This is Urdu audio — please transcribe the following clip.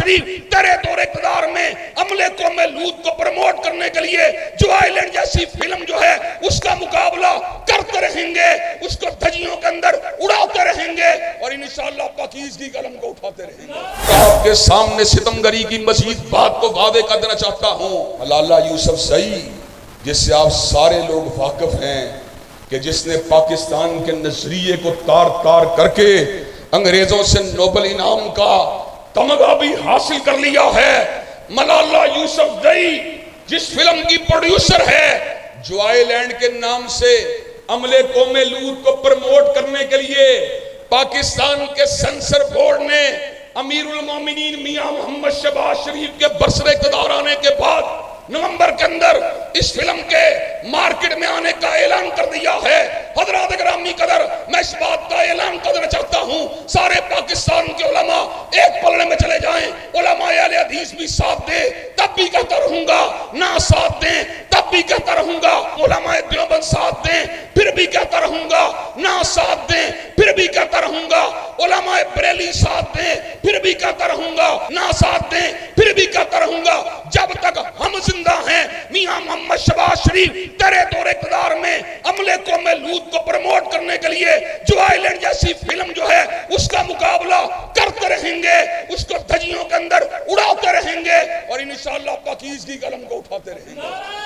شریف تیرے دور اقتدار میں عملے قوم لوط کو پروموٹ کرنے کے لیے جو آئیلینڈ جیسی فلم جو ہے اس کا مقابلہ کرتے رہیں گے، اس کو دھجیوں کے اندر اڑاتے رہیں گے اور انشاءاللہ پاکیزگی کا علم کو اٹھاتے رہیں گے۔ آپ کے سامنے ستمگری کی مزید بات کو واضح کر دینا چاہتا ہوں۔ ملالہ یوسف زئی جس سے آپ سارے لوگ واقف ہیں کہ جس نے پاکستان کے نظریے کو تار تار کر کے انگریزوں سے نوبل انعام کا تمغہ بھی حاصل کر لیا ہے، ملالہ یوسف زئی جس فلم کی پروڈیوسر ہے جو آئیلینڈ کے نام سے عملے قوم لوط کو پروموٹ کرنے کے لیے پاکستان کے سینسر بورڈ نے امیر المومنین میاں محمد شہباز شریف کے برسر اقتدار آنے کے بعد نومبر کے اندر اس فلم کے مارکیٹ میں آنے کا اعلان کر دیا ہے۔ حضرات گرامی قدر، میں اس بات کا اعلان کرنا چاہتا ہوں، سارے پاکستان کے علماء ایک پلڑے میں چلے جائیں، علماء اہل حدیث بھی ساتھ دیں تب بھی کہتا رہوں گا، نہ ساتھ دیں تب بھی کہتا رہوں گا، علماء دیوبند ساتھ دیں پھر بھی کہتا رہوں گا، نہ ساتھ دیں پھر بھی کہتا رہوں گا، علماء بریلی ساتھ دیں پھر بھی کہتا رہوں گا، نہ ساتھ دیں پھر بھی کہتا رہوں گا، جب تک ہم زندہ ہیں میاں محمد شہباز شریف تیرے دور اقتدار میں عملے قوم لوط کو پروموٹ کرنے کے لیے جو آئیلینڈ جیسی فلم جو ہے اس کا مقابلہ کرتے رہیں گے، اس کو دھجیوں کے اندر اڑاتے رہیں گے اور انشاءاللہ پاکیزگی کا علم کو اٹھاتے رہیں گے۔